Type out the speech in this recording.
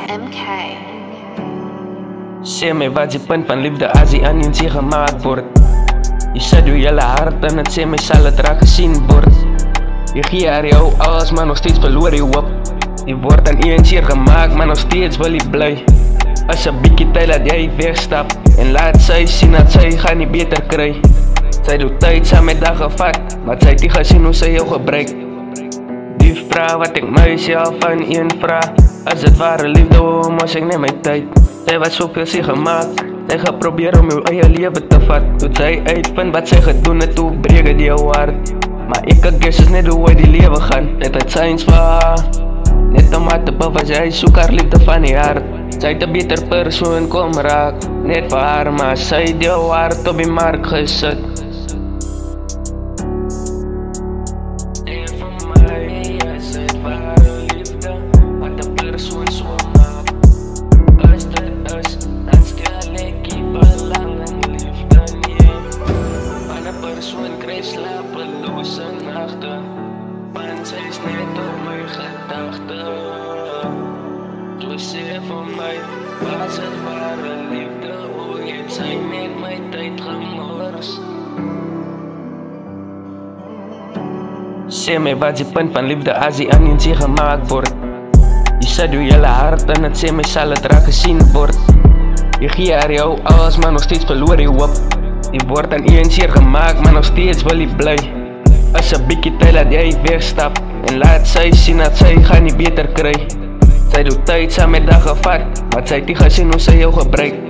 MK. Sê my wat die punt van liefde as die aan jy gemaak word. Jy sit door jylle hart en het sê my sal het raak gesien word. Jy gee haar jou alles, maar nog steeds verloor jy hoop. Jy word aan een seer gemaakt, maar nog steeds wil jy bly. As een bykie tyd laat jy wegstap en laat sy sien dat sy gaan nie beter kry. Sy doet tyd saam met dag gevat, maar sy het nie gesien hoe sy jou gebruik. Die vraag wat ek myself van een vraag, as het ware liefde moes ek neem my tyd. Sy was soveel sy gemaakt, sy geprobeer om jou eie leven te vat. Toe sy uitvind wat sy gedoen het, toe breek het jou hart. Maar ek guess is net hoe hy die leven gaan. Dit het syns waar, net om haar te bewys, hy soek haar liefde van die hart. Sy het een beter persoon kom raak, net vir haar, maar sy het jou hart op die mark gesit. En vir my is het ware liefde, wat een persoon so maak. As dit is, dan stel ek die belang in liefde nie. Want een persoon kry slapeloze nachte, want sy is net op my gedachte. Toe sê vir my, was het ware liefde, hoe het sy met my tyd gemors. Sê my wat die punt van liefde as die aan jy gemaakt word. Jy sit door jylle hart en het sê my sal het raak gesien word. Jy gee haar jou alles, maar nog steeds verloor jy hoop. Jy word aan een seer gemaakt, maar nog steeds wil jy bly. As een bykie tyd laat jy wegstap en laat sy sien dat sy gaan nie beter kry. Sy doet tyd saam met dag gevat, maar sy het nie gesien hoe sy jou gebruik.